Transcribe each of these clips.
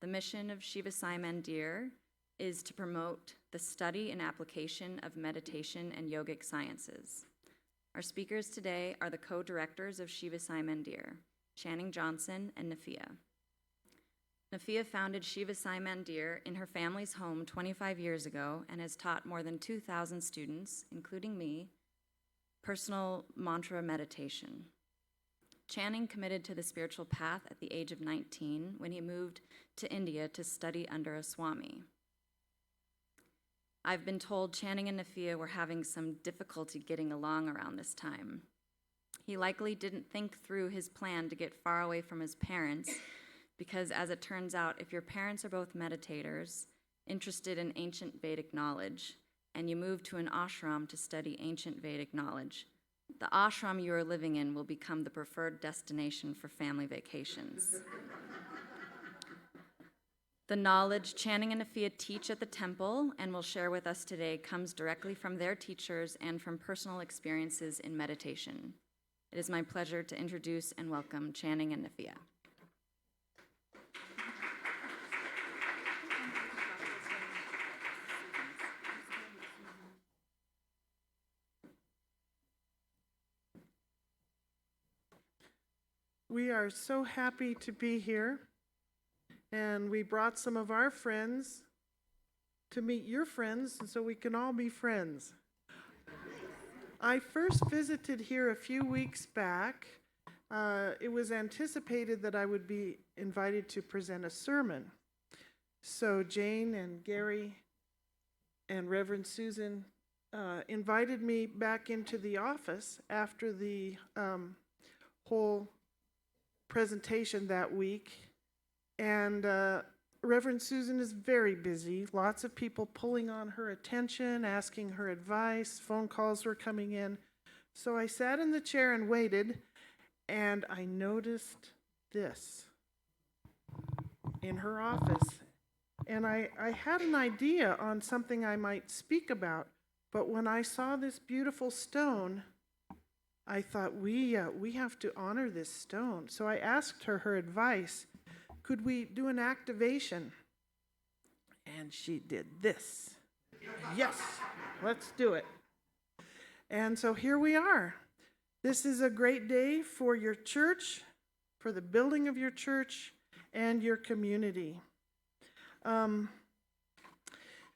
The mission of Shiva Sai Mandir is to promote the study and application of meditation and yogic sciences. Our speakers today are the co-directors of Shiva Sai Mandir, Channing Johnson and Nafeeah. Nafeeah founded Shiva Sai Mandir in her family's home 25 years ago and has taught more than 2,000 students, including me, personal mantra meditation. Channing committed to the spiritual path at the age of 19 when he moved to India to study under a Swami. I've been told Channing and Nafeeah were having some difficulty getting along around this time. He likely didn't think through his plan to get far away from his parents because, as it turns out, if your parents are both meditators, interested in ancient Vedic knowledge, and you move to an ashram to study ancient Vedic knowledge, the ashram you are living in will become the preferred destination for family vacations. The knowledge Channing and Nafeeah teach at the temple and will share with us today comes directly from their teachers and from personal experiences in meditation. It is my pleasure to introduce and welcome Channing and Nafeeah. We are so happy to be here, and we brought some of our friends to meet your friends so we can all be friends. I first visited here a few weeks back. It was anticipated that I would be invited to present a sermon. So Jane and Gary and Reverend Susan invited me back into the office after the whole presentation that week, and Reverend Susan is very busy. Lots of people pulling on her attention, asking her advice. Phone calls were coming in. So I sat in the chair and waited, and I noticed this in her office. And I had an idea on something I might speak about, but when I saw this beautiful stone, I thought, we have to honor this stone. So I asked her advice. Could we do an activation? And she did this. Yes, let's do it. And so here we are. This is a great day for your church, for the building of your church, and your community.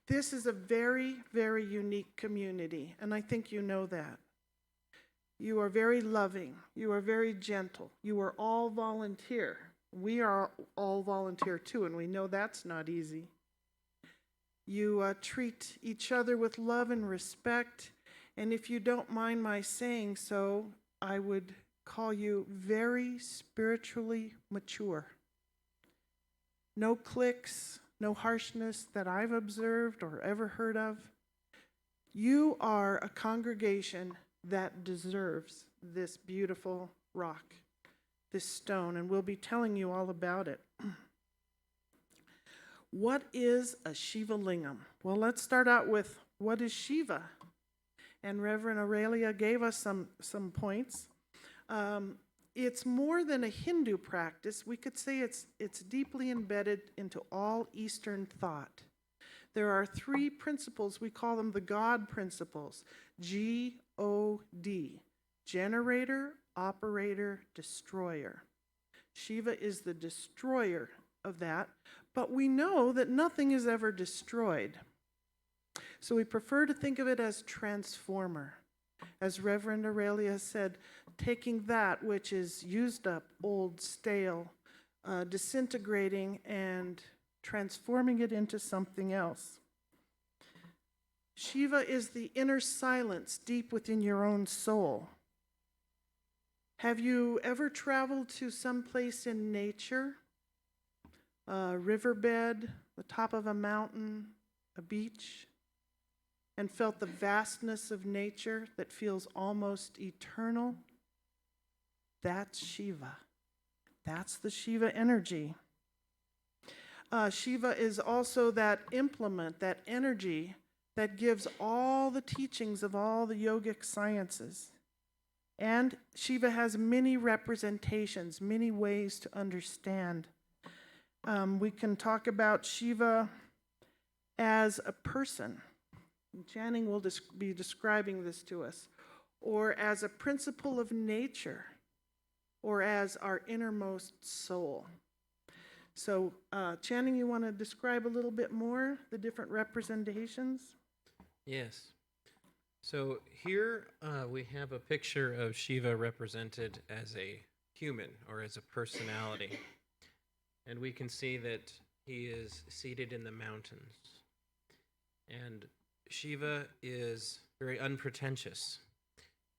This is a very, very unique community, and I think you know that. You are very loving. You are very gentle. You are all volunteer. We are all volunteer too, and we know that's not easy. You treat each other with love and respect, and if you don't mind my saying so, I would call you very spiritually mature. No cliques, no harshness that I've observed or ever heard of. You are a congregation that deserves this beautiful rock, this stone, and we'll be telling you all about it. What is a Shiva Lingham? Well, let's start out with what is Shiva? And Reverend Aurelia gave us some points. It's more than a Hindu practice. We could say it's deeply embedded into all Eastern thought. There are three principles. We call them the God principles. G-O-D. Generator, operator, destroyer. Shiva is the destroyer of that, but we know that nothing is ever destroyed. So we prefer to think of it as transformer. As Reverend Aurelia said, taking that which is used up, old, stale, disintegrating, and transforming it into something else. Shiva is the inner silence deep within your own soul. Have you ever traveled to some place in nature? A riverbed, the top of a mountain, a beach, and felt the vastness of nature that feels almost eternal? That's Shiva. That's the Shiva energy. Shiva is also that implement, that energy that gives all the teachings of all the yogic sciences. And Shiva has many representations, many ways to understand We can talk about Shiva as a person. Channing will be describing this to us. Or as a principle of nature, or as our innermost soul. So, Channing, you want to describe a little bit more the different representations? Yes. So here we have a picture of Shiva represented as a human or as a personality. And we can see that he is seated in the mountains. And Shiva is very unpretentious.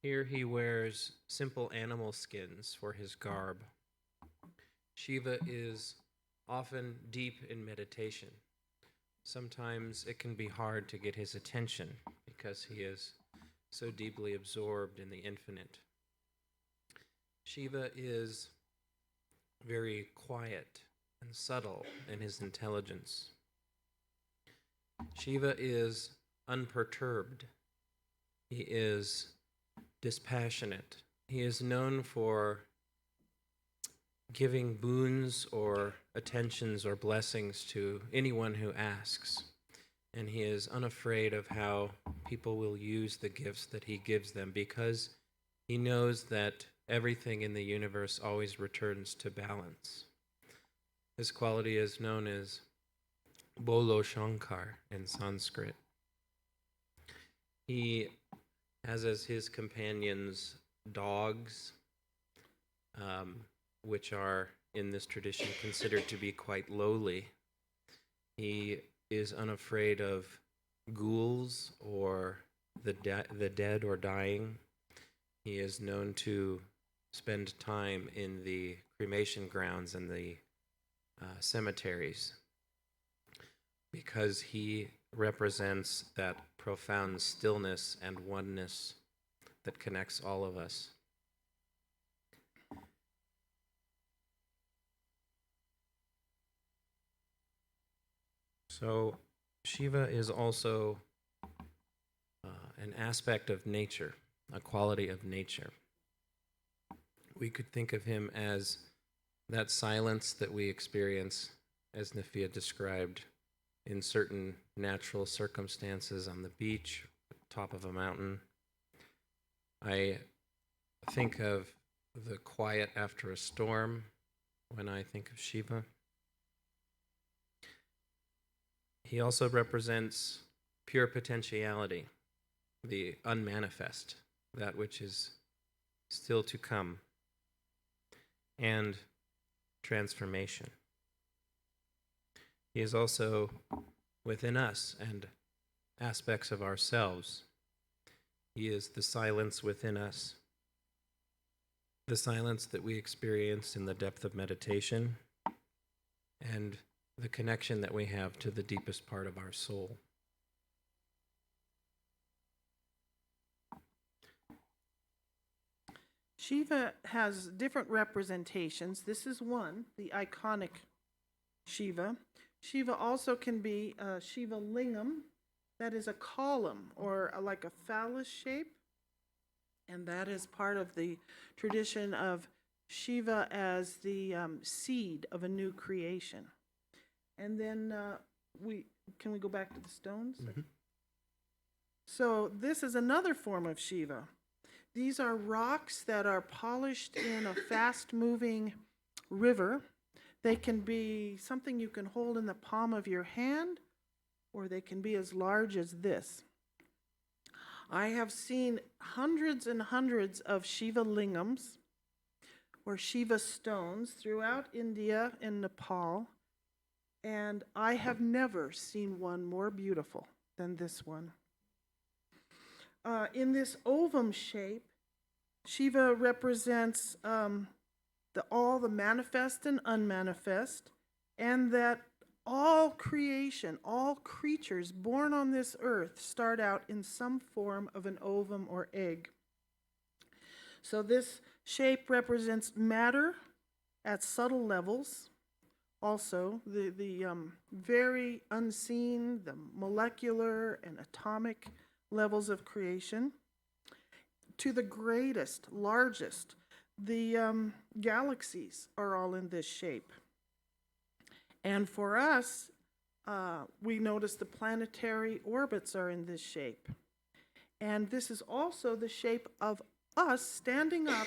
Here he wears simple animal skins for his garb. Shiva is often deep in meditation. Sometimes it can be hard to get his attention because he is so deeply absorbed in the infinite. Shiva is very quiet and subtle in his intelligence. Shiva is unperturbed. He is dispassionate. He is known for giving boons or attentions or blessings to anyone who asks. And he is unafraid of how people will use the gifts that he gives them because he knows that everything in the universe always returns to balance. This quality is known as Bolo Shankar in Sanskrit. He has as his companions dogs, which are in this tradition considered to be quite lowly. He is unafraid of ghouls or the dead or dying. He is known to spend time in the cremation grounds and the cemeteries because he represents that profound stillness and oneness that connects all of us. So Shiva is also an aspect of nature, a quality of nature. We could think of him as that silence that we experience, as Nafeeah described, in certain natural circumstances on the beach, top of a mountain. I think of the quiet after a storm when I think of Shiva. He also represents pure potentiality, the unmanifest, that which is still to come, and transformation. He is also within us and aspects of ourselves. He is the silence within us, the silence that we experience in the depth of meditation, and the connection that we have to the deepest part of our soul. Shiva has different representations. This is one, the iconic Shiva. Shiva also can be Shiva Lingham. That is a column or like a phallus shape. And that is part of the tradition of Shiva as the seed of a new creation. And then can we go back to the stones? Mm-hmm. So this is another form of Shiva. These are rocks that are polished in a fast-moving river. They can be something you can hold in the palm of your hand, or they can be as large as this. I have seen hundreds and hundreds of Shiva Linghams, or Shiva stones, throughout India and Nepal, and I have never seen one more beautiful than this one. In this ovum shape, Shiva represents all the manifest and unmanifest, and that all creation, all creatures born on this earth start out in some form of an ovum or egg. So this shape represents matter at subtle levels. Also, the very unseen, the molecular and atomic levels of creation, to the greatest, largest. The galaxies are all in this shape. And for us, we notice the planetary orbits are in this shape. And this is also the shape of us standing up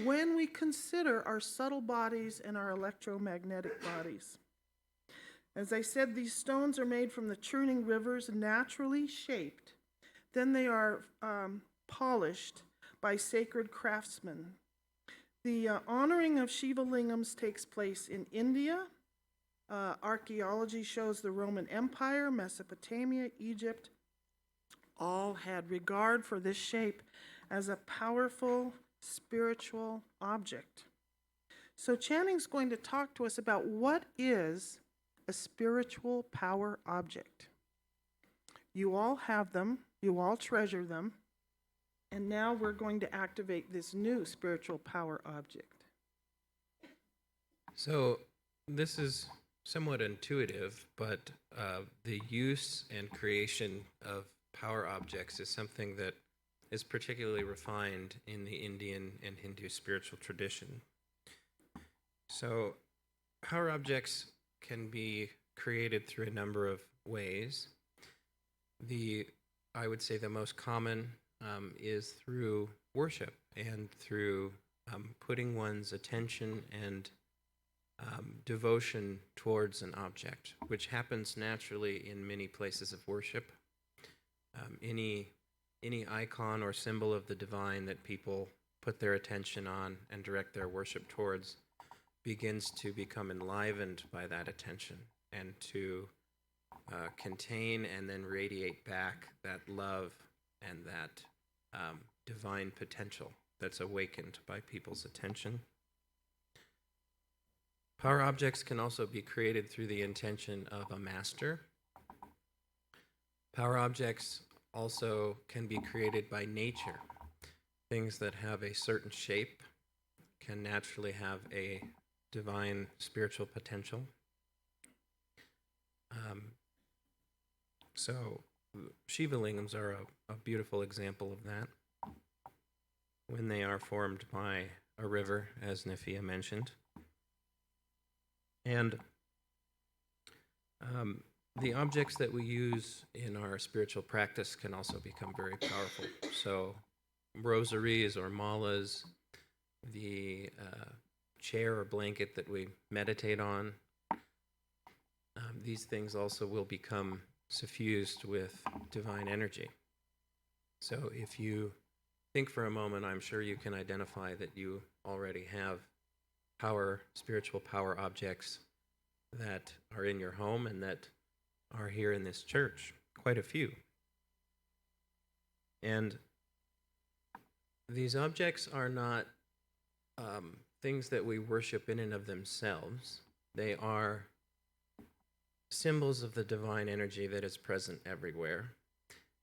when we consider our subtle bodies and our electromagnetic bodies. As I said, these stones are made from the churning rivers, naturally shaped. Then they are polished by sacred craftsmen. The honoring of Shiva Linghams takes place in India. Archaeology shows the Roman Empire, Mesopotamia, Egypt, all had regard for this shape as a powerful spiritual object. So Channing's going to talk to us about what is a spiritual power object. You all have them, you all treasure them, and now we're going to activate this new spiritual power object. So this is somewhat intuitive, but the use and creation of power objects is something that is particularly refined in the Indian and Hindu spiritual tradition. So power objects can be created through a number of ways. I would say the most common is through worship and through putting one's attention and devotion towards an object, which happens naturally in many places of worship. Any icon or symbol of the divine that people put their attention on and direct their worship towards begins to become enlivened by that attention and to contain and then radiate back that love and that divine potential that's awakened by people's attention. Power objects can also be created through the intention of a master. Power objects also can be created by nature. Things that have a certain shape can naturally have a divine spiritual potential. So Shiva Linghams are a beautiful example of that. When they are formed by a river, as Nafeeah mentioned. And the objects that we use in our spiritual practice can also become very powerful. So rosaries or malas, the chair or blanket that we meditate on, these things also will become suffused with divine energy. So if you think for a moment, I'm sure you can identify that you already have spiritual power objects that are in your home and that are here in this church, quite a few. And these objects are not things that we worship in and of themselves. They are symbols of the divine energy that is present everywhere.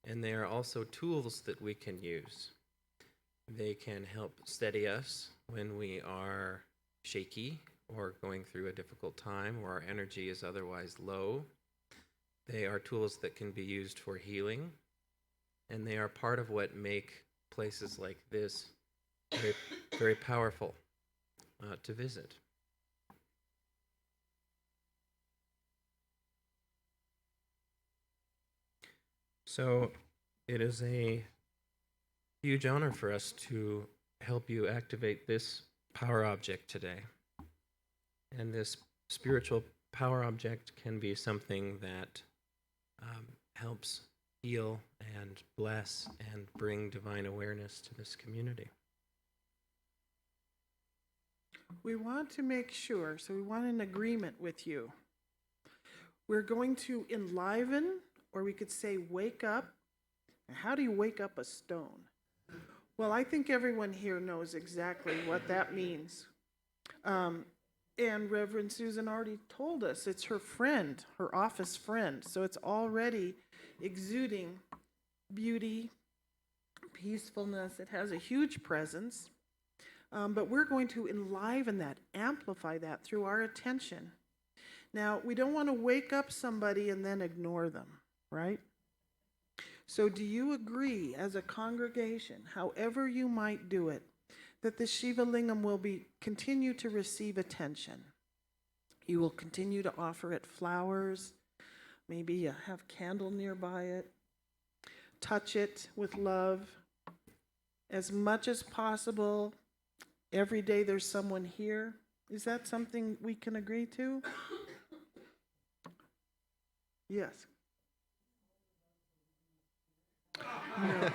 And they are also tools that we can use. They can help steady us when we are shaky or going through a difficult time or our energy is otherwise low. They are tools that can be used for healing, and they are part of what make places like this very, very powerful to visit. So it is a huge honor for us to help you activate this power object today. And this spiritual power object can be something that helps heal and bless and bring divine awareness to this community. We want to make sure, so we want an agreement with you. We're going to enliven, or we could say wake up. How do you wake up a stone? Well, I think everyone here knows exactly what that means. And Reverend Susan already told us it's her friend, her office friend. So it's already exuding beauty, peacefulness. It has a huge presence. But we're going to enliven that, amplify that through our attention. Now, we don't want to wake up somebody and then ignore them, right? So do you agree as a congregation, however you might do it, that the Shiva Lingam will continue to receive attention? You will continue to offer it flowers, maybe have a candle nearby it. Touch it with love. As much as possible, every day there's someone here. Is that something we can agree to? Yes. No.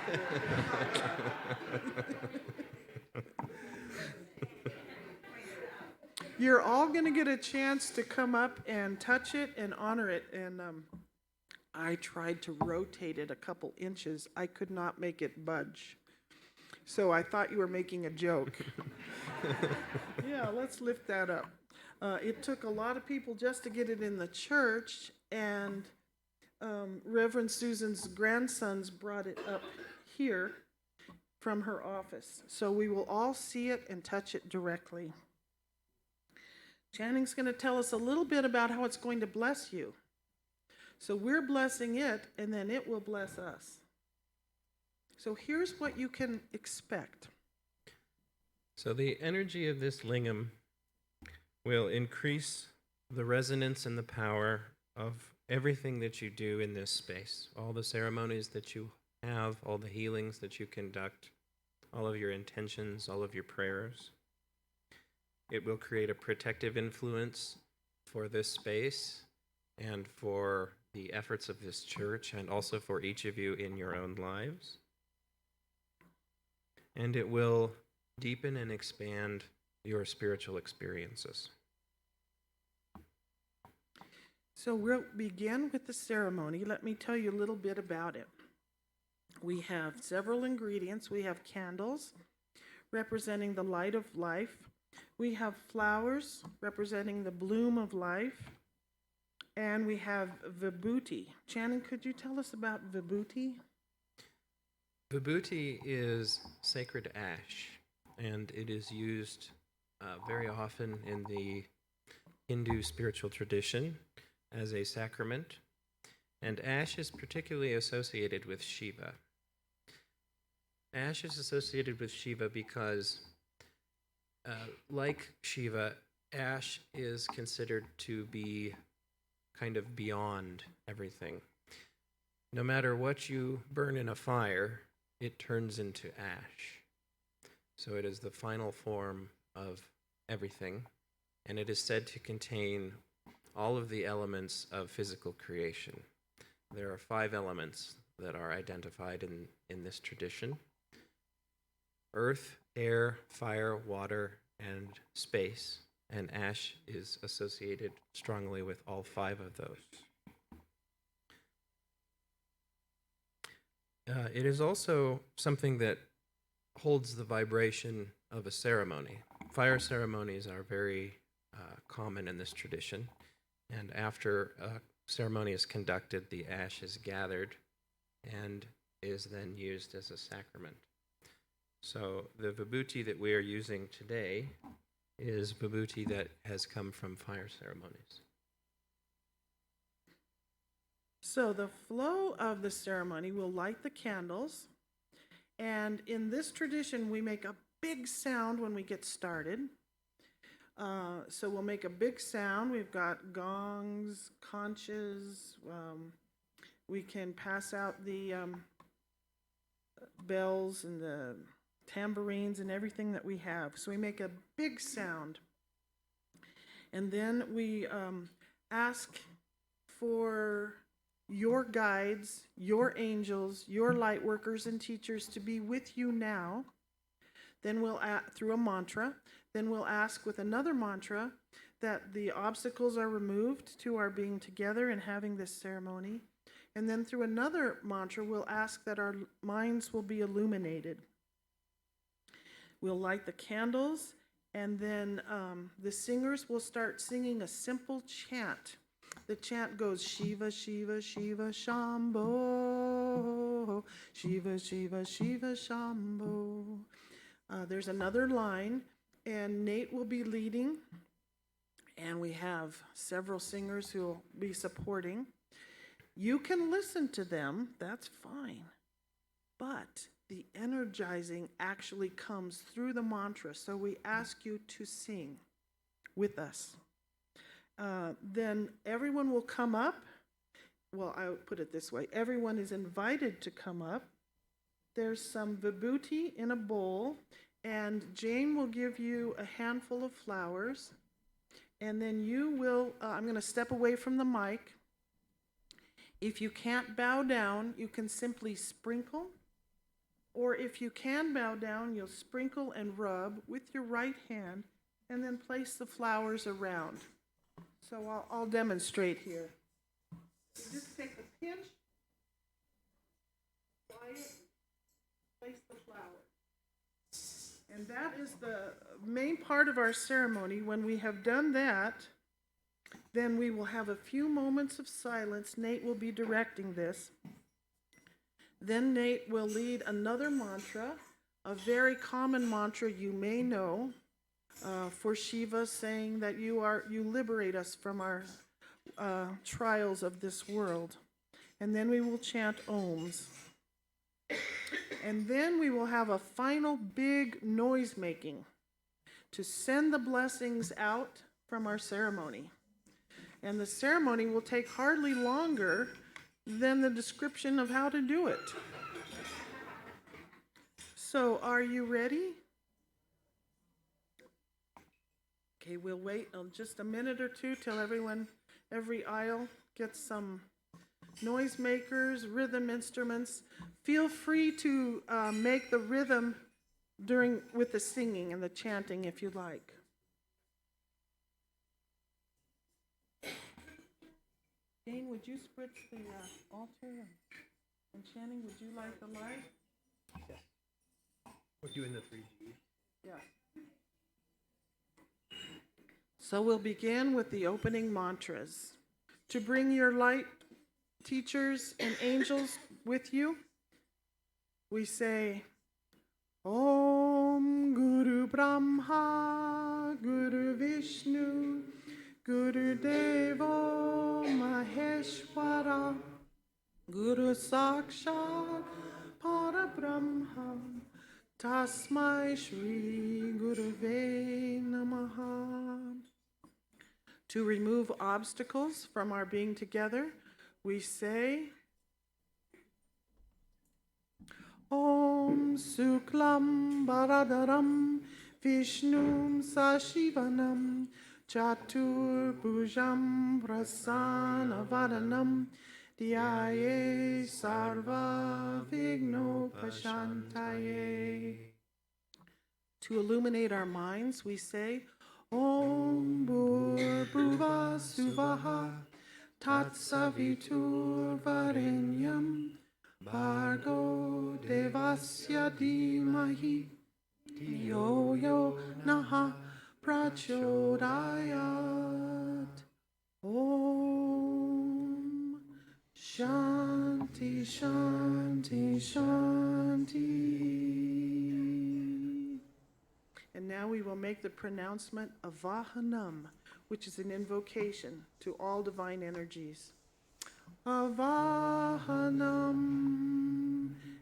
You're all going to get a chance to come up and touch it and honor it. And I tried to rotate it a couple inches. I could not make it budge. So I thought you were making a joke. Yeah, let's lift that up. It took a lot of people just to get it in the church, and Reverend Susan's grandsons brought it up here from her office. So we will all see it and touch it directly. Channing's going to tell us a little bit about how it's going to bless you. So we're blessing it, and then it will bless us. So here's what you can expect. So the energy of this Lingham will increase the resonance and the power of everything that you do in this space, all the ceremonies that you have, all the healings that you conduct, all of your intentions, all of your prayers. It will create a protective influence for this space and for the efforts of this church, and also for each of you in your own lives. And it will deepen and expand your spiritual experiences. So we'll begin with the ceremony. Let me tell you a little bit about it. We have several ingredients. We have candles representing the light of life. We have flowers representing the bloom of life. And we have vibhuti. Channing, could you tell us about vibhuti? Vibhuti is sacred ash, and it is used very often in the Hindu spiritual tradition as a sacrament. And ash is particularly associated with Shiva. Ash is associated with Shiva because, like Shiva, ash is considered to be kind of beyond everything. No matter what you burn in a fire, it turns into ash. So it is the final form of everything, and it is said to contain all of the elements of physical creation. There are 5 elements that are identified in this tradition: earth, air, fire, water, and space. And ash is associated strongly with all 5 of those. It is also something that holds the vibration of a ceremony. Fire ceremonies are very common in this tradition, and after a ceremony is conducted, the ash is gathered and is then used as a sacrament. So the vibhuti that we are using today is vibhuti that has come from fire ceremonies. So the flow of the ceremony will light the candles, and in this tradition we make a big sound when we get started. So we'll make a big sound. We've got gongs, conches. We can pass out the bells and the tambourines and everything that we have. So we make a big sound. And then we ask for your guides, your angels, your light workers and teachers to be with you now. Then we'll, through a mantra, then we'll ask with another mantra that the obstacles are removed to our being together and having this ceremony. And then through another mantra, we'll ask that our minds will be illuminated. We'll light the candles, and then the singers will start singing a simple chant. The chant goes, Shiva, Shiva, Shiva, Shambho. Shiva, Shiva, Shiva, Shambho. There's another line, and Nate will be leading, and we have several singers who will be supporting. You can listen to them, that's fine, but the energizing actually comes through the mantra, so we ask you to sing with us. then everyone will come up. Well, I'll put it this way. Everyone is invited to come up. There's some vibhuti in a bowl, and Jane will give you a handful of flowers. And then you will, I'm going to step away from the mic. If you can't bow down, you can simply sprinkle. Or if you can bow down, you'll sprinkle and rub with your right hand and then place the flowers around. So I'll demonstrate here. You just take a pinch, apply it, place the flower. And that is the main part of our ceremony. When we have done that, then we will have a few moments of silence. Nate will be directing this. Then Nate will lead another mantra, a very common mantra you may know, for Shiva, saying that you liberate us from our trials of this world. And then we will chant Oms. And then we will have a final big noise making to send the blessings out from our ceremony. And the ceremony will take hardly longer than the description of how to do it. So, are you ready? Okay, we'll wait just a minute or two till every aisle gets some noisemakers, rhythm instruments. Feel free to make the rhythm with the singing and the chanting if you like. Jane, would you spritz the altar and chanting? Would you light the light? Yes. We're doing the 3G. Yeah. So we'll begin with the opening mantras. To bring your light teachers and angels with you, we say, Om Guru Brahma, Guru Vishnu, Guru Devo Maheshwara, Guru Sakshat Parabrahma, Tasmai Shri Gurave Namaha. To remove obstacles from our being together, we say, Om Suklam Baradaram Vishnum Sashivanam Chatur Bhujam Prasanna Vadanam Dhyaye Sarva Vigno Pashantaye. To illuminate our minds, we say, Om Bhurбhuva Suvaha Tatsavitur Varenyam Bhargo Devasya Dhimahi Yo Yo Naha Prachodayat. Om Shanti Shanti Shanti. And now we will make the pronouncement of Vahanam, which is an invocation to all divine energies. Avahanam.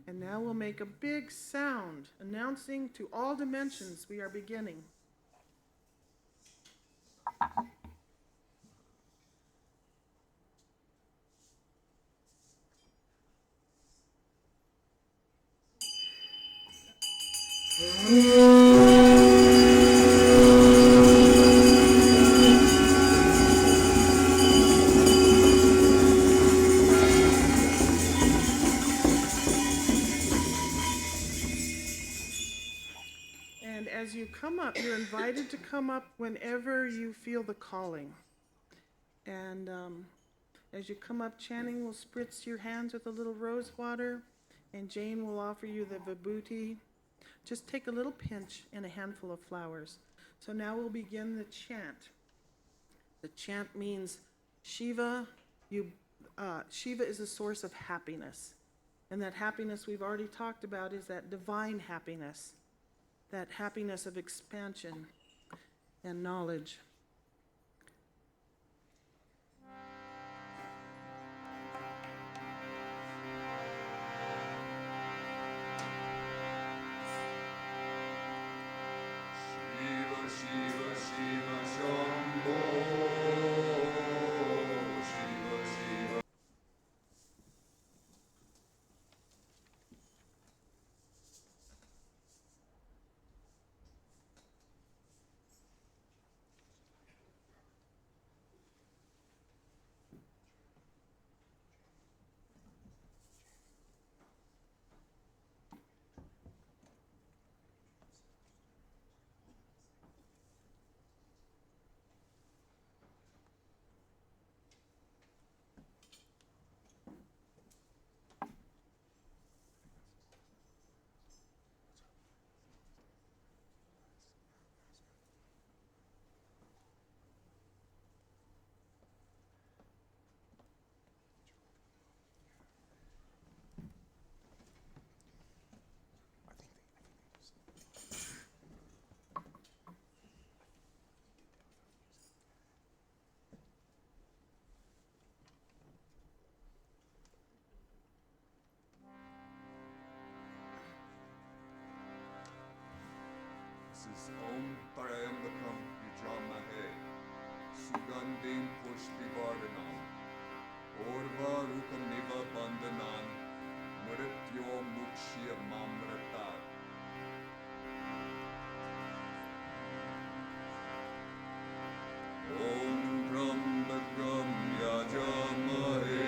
And now we'll make a big sound announcing to all dimensions we are beginning. And as you come up, you're invited to come up whenever you feel the calling. And as you come up, chanting will spritz your hands with a little rose water, and Jane will offer you the vibhuti. Just take a little pinch and a handful of flowers. So now we'll begin the chant. The chant means Shiva. Shiva is a source of happiness. And that happiness we've already talked about is that divine happiness, that happiness of expansion and knowledge. Shiva, Shiva, Shiva, Shambho. is Om Trayambakam Yajamahe Sugandhim Pushtivardhanam Orvarukam Niva Bandhanan Mrityo Mukshya Mamratat. Om Trambakam Yajamahe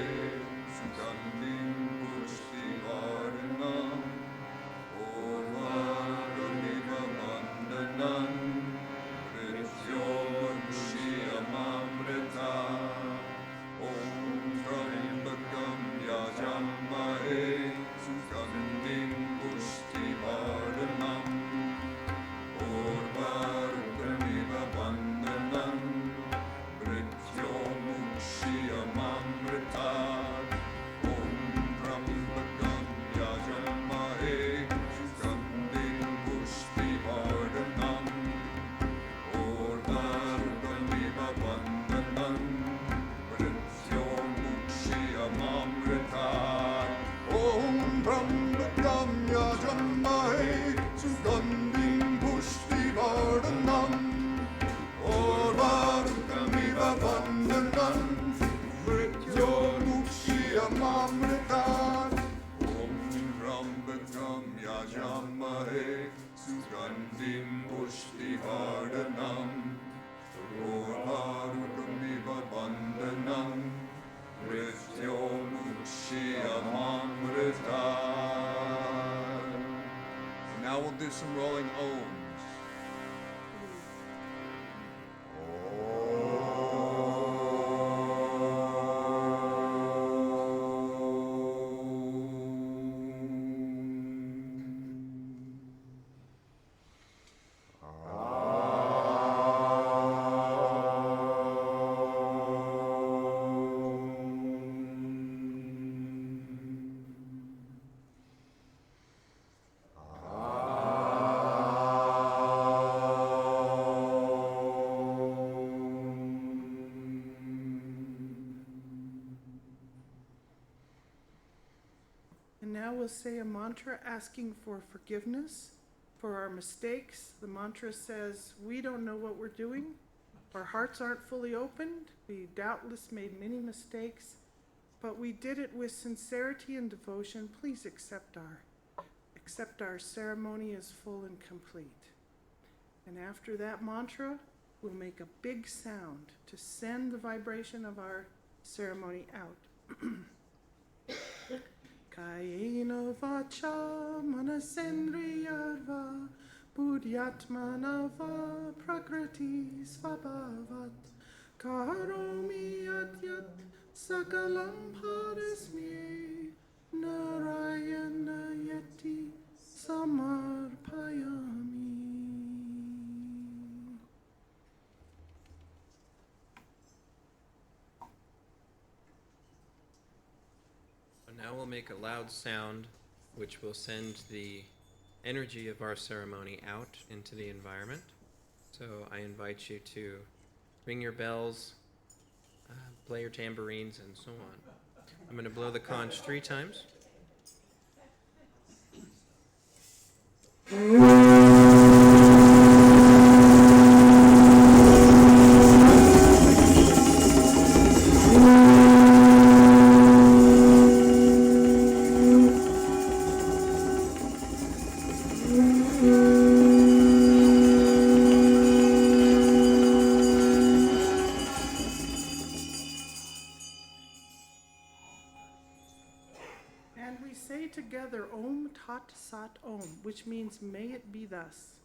Sugandhim Pushtivardhanam Orvarukam Niva Bandhanan Mrityo Mukshya Mamratat. Om Trambakam Yajamahe Sugandhim Pushtivardhanam Orvarukam Niva Bandhanan Mrityo Mukshya Mamratat. Om Trambakam Yajamahe Sugandhim Pushtivardhanam Orvarukam Niva Bandhanan Mrityo Mukshya Mamratat. Om Trambakam Yajamahe Sugandhim Pushtivardhanam Orvarukam Niva Bandhanan Mrityo Mukshya Mamratat. Om Trambakam Yajamahe Sugandhim Pushtivardhanam Orvarukam Niva Bandhanan Mrityo Mukshya Mamratat. Now we'll do some rolling ohms. And now we'll say a mantra asking for forgiveness for our mistakes. The mantra says, we don't know what we're doing. Our hearts aren't fully opened. We doubtless made many mistakes, but we did it with sincerity and devotion. Please accept our ceremony as full and complete. And after that mantra, we'll make a big sound to send the vibration of our ceremony out. Kayena vacha manasendriyarva buddhyatmana va prakriti svabhavat karomi yat yat sakalam bhadasmi narayana yati samarpayami. Now we'll make a loud sound which will send the energy of our ceremony out into the environment. So I invite you to ring your bells, play your tambourines, and so on. I'm going to blow the conch 3 times. And we say together, Om Tat Sat Om, which means may it be thus.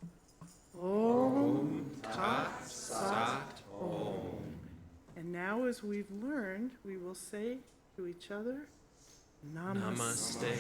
Om Tat Sat Om. And now, as we've learned, we will say to each other, Namaste. Namaste.